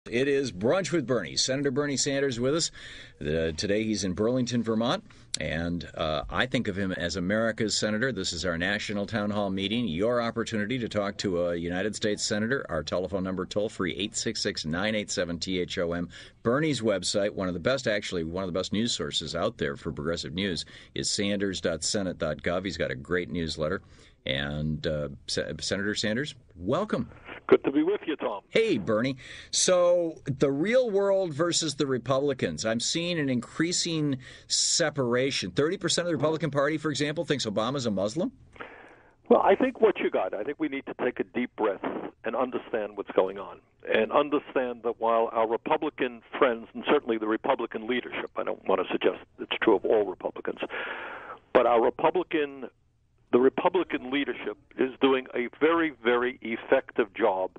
It is Brunch with Bernie. Senator Bernie Sanders with us. Today he's in Burlington, Vermont, and I think of him as America's senator. This is our national town hall meeting, your opportunity to talk to a United States senator. Our telephone number, toll-free, 866-987-THOM. Bernie's website, one of the best news sources out there for progressive news, is sanders.senate.gov. He's got a great newsletter. And Senator Sanders, welcome. Good to be with you, Thom. Hey, Bernie. So the real world versus the Republicans. I'm seeing an increasing separation. 30% of the Republican Party, for example, thinks Obama's a Muslim. Well, I think we need to take a deep breath and understand what's going on, and understand that while our Republican friends, and certainly the Republican leadership, I don't want to suggest it's true of all Republicans, but the Republican leadership is doing a very, very effective job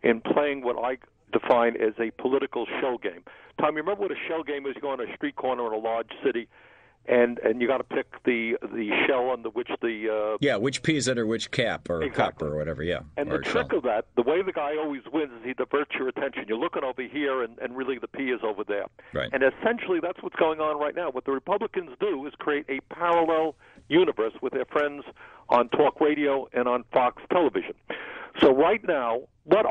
in playing what I define as a political shell game. Tom, you remember what a shell game is? You go on a street corner in a large city, and you got to pick the shell under which the which pea is under which cap or exactly. cup or whatever, yeah. And the trick of that, the way the guy always wins is he diverts your attention. You're looking over here, and really the pea is over there. Right. And essentially that's what's going on right now. What the Republicans do is create a parallel universe with their friends on talk radio and on Fox television. So right now, what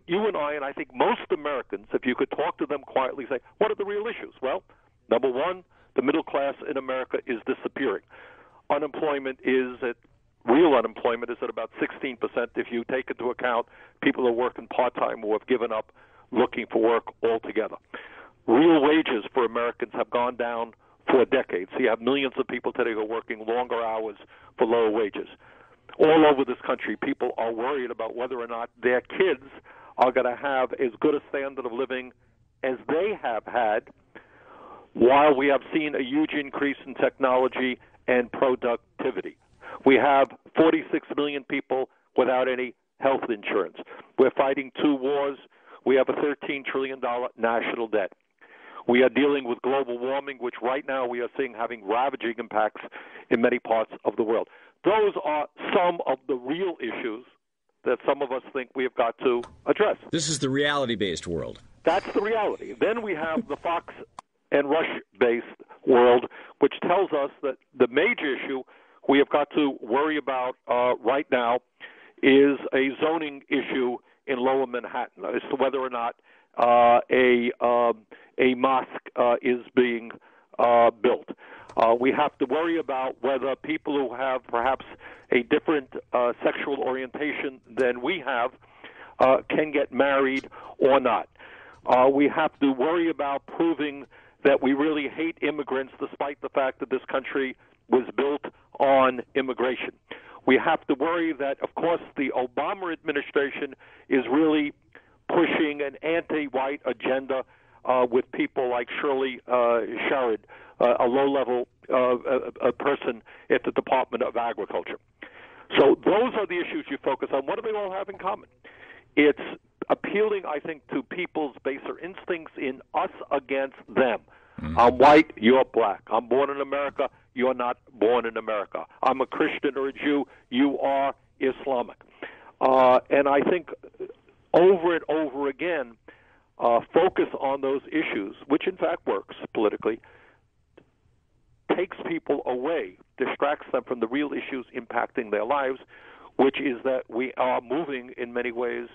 you and I think most Americans, if you could talk to them quietly, say, what are the real issues? Well, number one, the middle class in America is disappearing. Real unemployment is at about 16% if you take into account people who are working part-time or have given up looking for work altogether. Real wages for Americans have gone down for decades. So you have millions of people today who are working longer hours for lower wages. All over this country, people are worried about whether or not their kids are going to have as good a standard of living as they have had, while we have seen a huge increase in technology and productivity. We have 46 million people without any health insurance. We're fighting two wars. We have a $13 trillion national debt. We are dealing with global warming, which right now we are seeing having ravaging impacts in many parts of the world. Those are some of the real issues that some of us think we have got to address. This is the reality-based world. That's the reality. Then we have the Fox and Rush-based world, which tells us that the major issue we have got to worry about right now is a zoning issue in Lower Manhattan as to whether or not a mosque is being built. We have to worry about whether people who have perhaps a different sexual orientation than we have can get married or not. We have to worry about proving that we really hate immigrants despite the fact that this country was built on immigration. We have to worry that, of course, the Obama administration is really pushing an anti-white agenda with people like Shirley Sherrod, a low-level person at the Department of Agriculture. So those are the issues you focus on. What do they all have in common? It's appealing, I think, to people's baser instincts in us against them. Mm-hmm. I'm white, you're black. I'm born in America, you're not born in America. I'm a Christian or a Jew, you are Islamic. And I think over and over again, focus on those issues, which in fact works politically, takes people away, distracts them from the real issues impacting their lives, which is that we are moving in many ways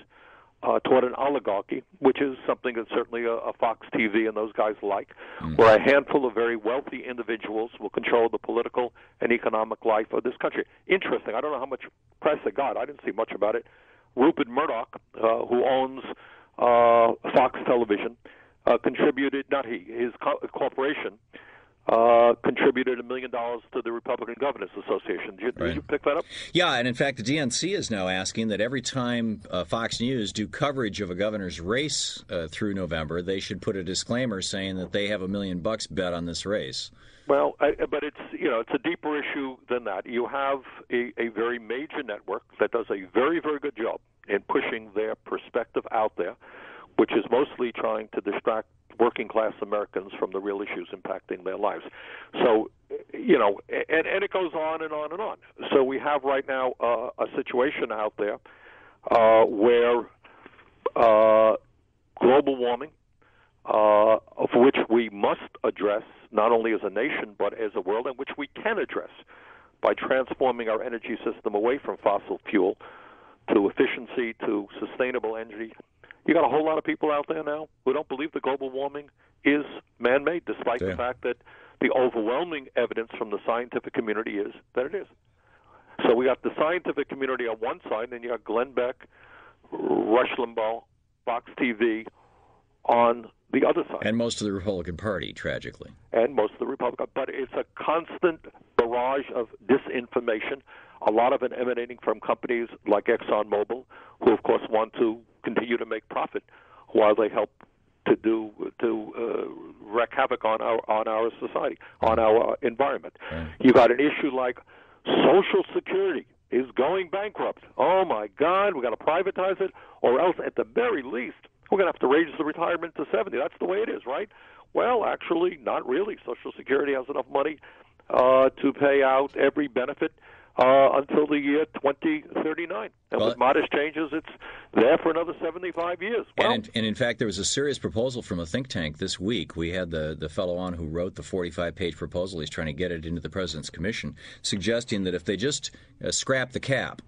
toward an oligarchy, which is something that certainly a Fox TV and those guys like, where a handful of very wealthy individuals will control the political and economic life of this country. Interesting. I don't know how much press it got. I didn't see much about it. Rupert Murdoch, who owns Fox Television, contributed, not he, his corporation, contributed $1 million to the Republican Governors Association. Did you pick that up? Yeah, and in fact, the DNC is now asking that every time Fox News do coverage of a governor's race through November, they should put a disclaimer saying that they have $1 million bet on this race. Well, but it's a deeper issue than that. You have a very major network that does a very, very good job in pushing their perspective out there, which is mostly trying to distract working-class Americans from the real issues impacting their lives. So, and it goes on and on and on. So we have right now a situation out there where global warming, of which we must address not only as a nation but as a world, and which we can address by transforming our energy system away from fossil fuel to efficiency, to sustainable energy. You got a whole lot of people out there now who don't believe that global warming is man-made, despite the fact that the overwhelming evidence from the scientific community is that it is. So we got the scientific community on one side, and then you got Glenn Beck, Rush Limbaugh, Fox TV on the other side. And most of the Republican Party, tragically. And most of the Republican. But it's a constant barrage of disinformation, a lot of it emanating from companies like ExxonMobil, who, of course, want to continue to make profit while they help to wreak havoc on our society, on our environment. You got an issue like Social Security is going bankrupt. Oh my God, we got to privatize it, or else at the very least we're going to have to raise the retirement to 70. That's the way it is, right? Well, actually, not really. Social Security has enough money to pay out every benefit until the year 2039. And with modest changes, it's there for another 75 years. Well, and in fact, there was a serious proposal from a think tank this week. We had the fellow on who wrote the 45-page proposal. He's trying to get it into the President's Commission, suggesting that if they just scrap the cap,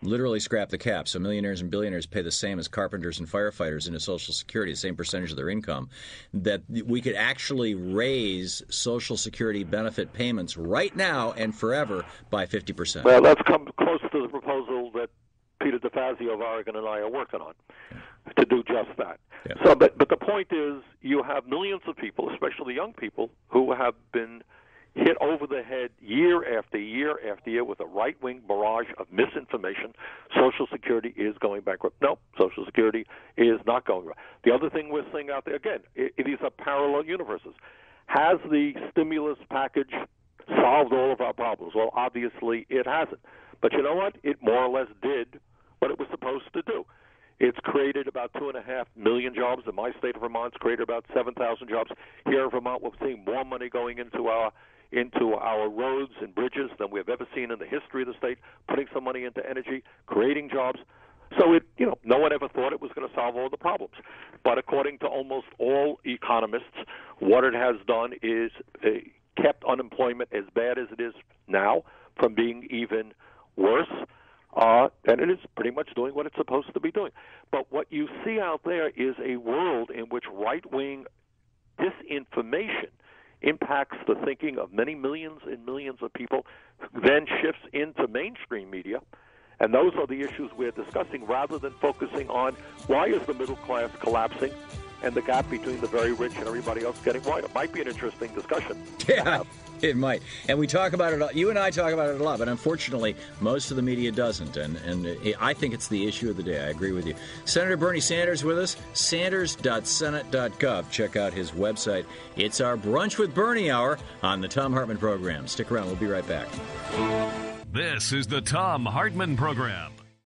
literally scrap the cap, so millionaires and billionaires pay the same as carpenters and firefighters into Social Security, the same percentage of their income, that we could actually raise Social Security benefit payments right now and forever by 50%. Well, that's come close to the proposal that Peter DeFazio of Oregon and I are working on to do just that. Yeah. So, but the point is, you have millions of people, especially young people, who have been hit over the head year after year after year with a right-wing barrage of misinformation. Social Security is going bankrupt. No, Social Security is not going bankrupt. The other thing we're seeing out there, again, these are parallel universes. Has the stimulus package solved all of our problems? Well, obviously it hasn't. But you know what? It more or less did what it was supposed to do. It's created about 2.5 million jobs. In my state of Vermont, it's created about 7,000 jobs. Here in Vermont, we're seeing more money going into our roads and bridges than we have ever seen in the history of the state, putting some money into energy, creating jobs. So no one ever thought it was going to solve all the problems. But according to almost all economists, what it has done is kept unemployment as bad as it is now from being even worse. And it is pretty much doing what it's supposed to be doing. But what you see out there is a world in which right-wing disinformation impacts the thinking of many millions and millions of people, then shifts into mainstream media. And those are the issues we're discussing, rather than focusing on why is the middle class collapsing and the gap between the very rich and everybody else getting wider. It might be an interesting discussion. Yeah, it might. And we talk about it, you and I talk about it a lot, but unfortunately, most of the media doesn't. And I think it's the issue of the day. I agree with you. Senator Bernie Sanders with us, sanders.senate.gov. Check out his website. It's our Brunch with Bernie hour on the Thom Hartmann program. Stick around. We'll be right back. This is the Thom Hartmann program.